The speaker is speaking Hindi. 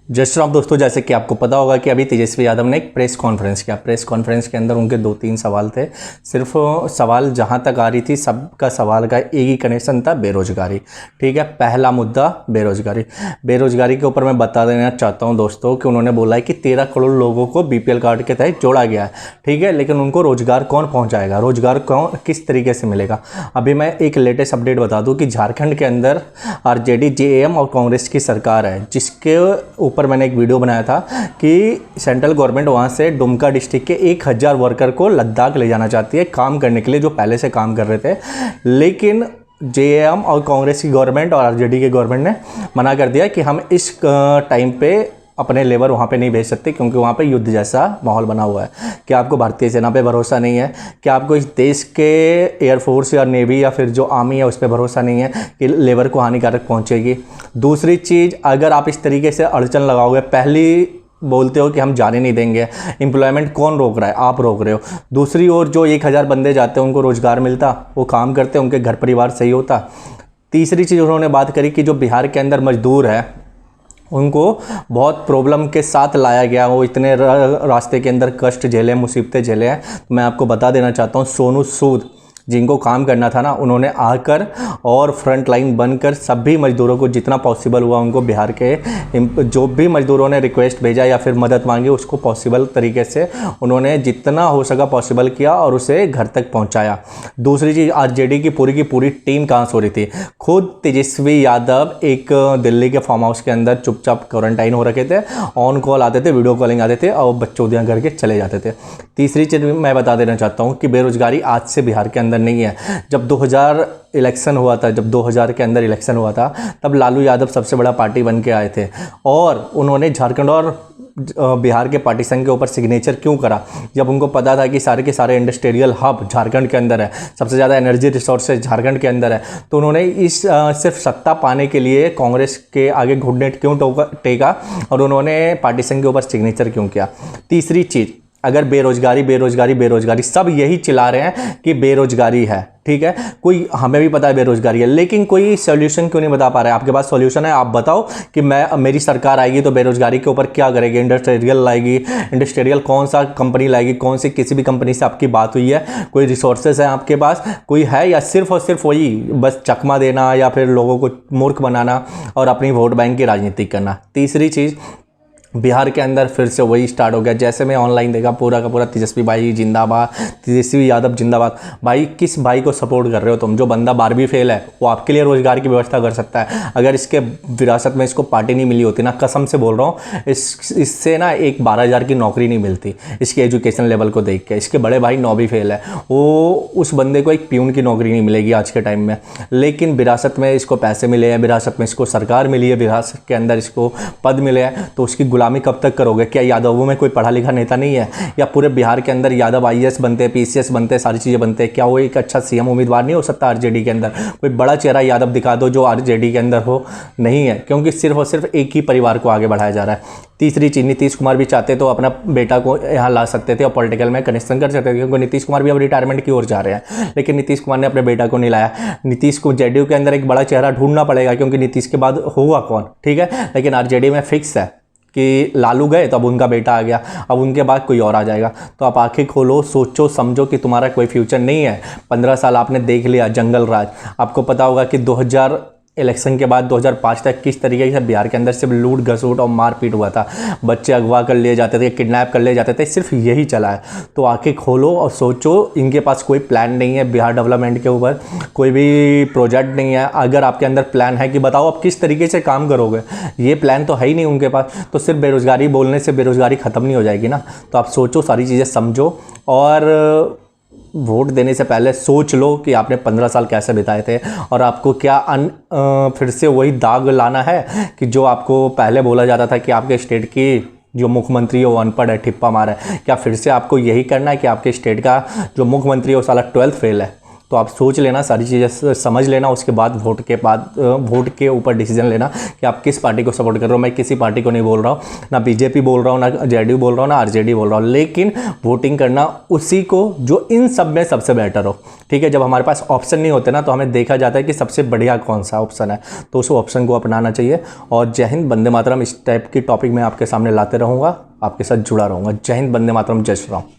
जय श्री राम दोस्तों, जैसे कि आपको पता होगा कि अभी तेजस्वी यादव ने एक प्रेस कॉन्फ्रेंस किया। प्रेस कॉन्फ्रेंस के अंदर उनके 2-3 सवाल थे। सिर्फ सवाल जहां तक आ रही थी, सबका सवाल का एक ही कनेक्शन था, बेरोजगारी। ठीक है, पहला मुद्दा बेरोजगारी। बेरोजगारी के ऊपर मैं बता देना चाहता हूं दोस्तों कि उन्होंने बोला है कि 13 करोड़ लोगों को बीपीएल कार्ड के तहत जोड़ा गया है। ठीक है, लेकिन उनको रोजगार कौन पहुँचाएगा, रोजगार कौन किस तरीके से मिलेगा। अभी मैं एक लेटेस्ट अपडेट बता दूँ कि झारखंड के अंदर आरजेडी, जेएम और कांग्रेस की सरकार है, जिसके ऊपर मैंने एक वीडियो बनाया था कि सेंट्रल गवर्नमेंट वहाँ से दुमका डिस्ट्रिक्ट के 1000 वर्कर को लद्दाख ले जाना चाहती है काम करने के लिए, जो पहले से काम कर रहे थे। लेकिन जेएम और कांग्रेस की गवर्नमेंट और आरजेडी की गवर्नमेंट ने मना कर दिया कि हम इस टाइम पे अपने लेबर वहाँ पे नहीं भेज सकते, क्योंकि वहाँ पे युद्ध जैसा माहौल बना हुआ है। क्या आपको भारतीय सेना पे भरोसा नहीं है? क्या आपको इस देश के एयरफोर्स या नेवी या फिर जो आर्मी है उस पर भरोसा नहीं है कि लेबर को हानिकारक पहुँचेगी? दूसरी चीज़, अगर आप इस तरीके से अड़चन लगाओगे, पहली बोलते हो कि हम जाने नहीं देंगे, एम्प्लॉयमेंट कौन रोक रहा है? आप रोक रहे हो। दूसरी ओर जो 1000 बंदे जाते हैं उनको रोज़गार मिलता, वो काम करते, उनके घर परिवार सही होता। तीसरी चीज़ उन्होंने बात करी कि जो बिहार के अंदर मजदूर है उनको बहुत प्रॉब्लम के साथ लाया गया, वो इतने रास्ते के अंदर कष्ट झेले, मुसीबतें झेले हैं। तो मैं आपको बता देना चाहता हूँ, सोनू सूद जिनको काम करना था ना, उन्होंने आकर और फ्रंट लाइन बनकर सभी मज़दूरों को जितना पॉसिबल हुआ उनको, बिहार के जो भी मज़दूरों ने रिक्वेस्ट भेजा या फिर मदद मांगी, उसको पॉसिबल तरीके से उन्होंने जितना हो सका पॉसिबल किया और उसे घर तक पहुंचाया। दूसरी चीज़, आरजेडी की पूरी टीम कहाँ सो रही थी? खुद तेजस्वी यादव एक दिल्ली के फार्म हाउस के अंदर चुपचाप क्वारंटाइन हो रखे थे, ऑन कॉल आते थे, वीडियो कॉलिंग आते थे और बच्चों दिया करके चले जाते थे। तीसरी चीज़ मैं बता देना चाहता हूँ कि बेरोजगारी आज से बिहार के अंदर नहीं है। जब 2000 इलेक्शन हुआ था, जब 2000 के अंदर इलेक्शन हुआ था, तब लालू यादव सबसे बड़ा पार्टी बन के आए थे और उन्होंने झारखंड और बिहार के पार्टीशन के ऊपर सिग्नेचर क्यों करा? जब उनको पता था कि सारे के सारे इंडस्ट्रियल हब झारखंड के अंदर है, सबसे ज़्यादा एनर्जी रिसोर्सेज झारखंड के अंदर है, तो उन्होंने इस सिर्फ सत्ता पाने के लिए कांग्रेस के आगे घुटने क्यों टेका और उन्होंने पार्टीशन के ऊपर सिग्नेचर क्यों किया? तीसरी चीज़, अगर बेरोजगारी बेरोजगारी बेरोजगारी सब यही चिल्ला रहे हैं कि बेरोजगारी है, ठीक है, कोई हमें भी पता है बेरोजगारी है, लेकिन कोई सॉल्यूशन क्यों नहीं बता पा रहे हैं? आपके पास सॉल्यूशन है, आप बताओ कि मेरी सरकार आएगी तो बेरोजगारी के ऊपर क्या करेगी? इंडस्ट्रियल लाएगी, इंडस्ट्रियल कौन सा कंपनी लाएगी? कौन सी किसी भी कंपनी से आपकी बात हुई है? कोई रिसोर्सेज है आपके पास? कोई है, या सिर्फ और सिर्फ वही बस चकमा देना या फिर लोगों को मूर्ख बनाना और अपनी वोट बैंक की राजनीति करना? तीसरी चीज़, बिहार के अंदर फिर से वही स्टार्ट हो गया। जैसे मैं ऑनलाइन देखा, पूरा का पूरा तेजस्वी भाई जिंदाबाद, तेजस्वी यादव जिंदाबाद। भाई किस भाई को सपोर्ट कर रहे हो तुम? जो बंदा 12वीं फेल है वो आपके लिए रोजगार की व्यवस्था कर सकता है। अगर इसके विरासत में इसको पार्टी नहीं मिली होती ना, कसम से बोल रहा हूँ, इससे ना एक 12,000 की नौकरी नहीं मिलती इसके एजुकेशन लेवल को देख के। इसके बड़े भाई 9वीं फेल है, वो उस बंदे को एक प्यून की नौकरी नहीं मिलेगी आज के टाइम में। लेकिन विरासत में इसको पैसे मिले हैं, विरासत में इसको सरकार मिली है, विरासत के अंदर इसको पद मिले हैं, तो उसकी गुलामी कब तक करोगे? क्या यादवों में कोई पढ़ा लिखा नेता नहीं है? या पूरे बिहार के अंदर यादव आईएएस बनते, पीसीएस बनते, सारी चीज़ें बनते हैं? क्या वो एक अच्छा सीएम उम्मीदवार नहीं हो सकता आरजेडी के अंदर? कोई बड़ा चेहरा यादव दिखा दो जो आरजेडी के अंदर हो। नहीं है, क्योंकि सिर्फ और सिर्फ एक ही परिवार को आगे बढ़ाया जा रहा है। तीसरी चीज़, नीतीश कुमार भी चाहते तो अपना बेटा को यहाँ ला सकते थे और पॉलिटिकल में कनेक्शन कर सकते थे, क्योंकि नीतीश कुमार भी अब रिटायरमेंट की ओर जा रहे हैं, लेकिन नीतीश कुमार ने अपने बेटा को नहीं लाया। नीतीश को जेडीयू के अंदर एक बड़ा चेहरा ढूंढना पड़ेगा, क्योंकि नीतीश के बाद होगा कौन? ठीक है, लेकिन आरजेडी में फिक्स है कि लालू गए तो अब उनका बेटा आ गया, अब उनके बाद कोई और आ जाएगा। तो आप आंखें खोलो, सोचो समझो कि तुम्हारा कोई फ्यूचर नहीं है। 15 साल आपने देख लिया जंगल राज। आपको पता होगा कि 2000 इलेक्शन के बाद 2005 तक किस तरीके से बिहार के अंदर सिर्फ लूट घसूट और मारपीट हुआ था। बच्चे अगवा कर लिए जाते थे, किडनैप कर लिए जाते थे, सिर्फ यही चला है। तो आंखें खोलो और सोचो, इनके पास कोई प्लान नहीं है बिहार डेवलपमेंट के ऊपर, कोई भी प्रोजेक्ट नहीं है। अगर आपके अंदर प्लान है कि बताओ आप किस तरीके से काम करोगे, ये प्लान तो है ही नहीं उनके पास। तो सिर्फ बेरोजगारी बोलने से बेरोजगारी ख़त्म नहीं हो जाएगी ना। तो आप सोचो, सारी चीज़ें समझो और वोट देने से पहले सोच लो कि आपने 15 साल कैसे बिताए थे और आपको क्या फिर से वही दाग लाना है कि जो आपको पहले बोला जाता था कि आपके स्टेट की जो मुख्यमंत्री है वो अनपढ़ है, ठिप्पा मार है। क्या फिर से आपको यही करना है कि आपके स्टेट का जो मुख्यमंत्री है वो साला 12th फेल है? तो आप सोच लेना, सारी चीज़ें समझ लेना, उसके बाद वोट के ऊपर डिसीजन लेना कि आप किस पार्टी को सपोर्ट कर रहे हो। मैं किसी पार्टी को नहीं बोल रहा हूँ, ना बीजेपी बोल रहा हूँ, ना जेडीयू बोल रहा हूँ, ना आरजेडी बोल रहा हूँ, लेकिन वोटिंग करना उसी को जो इन सब में सबसे बेटर हो। ठीक है, जब हमारे पास ऑप्शन नहीं होते ना, तो हमें देखा जाता है कि सबसे बढ़िया कौन सा ऑप्शन है, तो उस ऑप्शन को अपनाना चाहिए। और जय हिंद, वंदे मातरम, इस टाइप की टॉपिक मैं आपके सामने लाते रहूँगा, आपके साथ जुड़ा रहूँगा। जय हिंद, वंदे मातरम, जय श्री राम।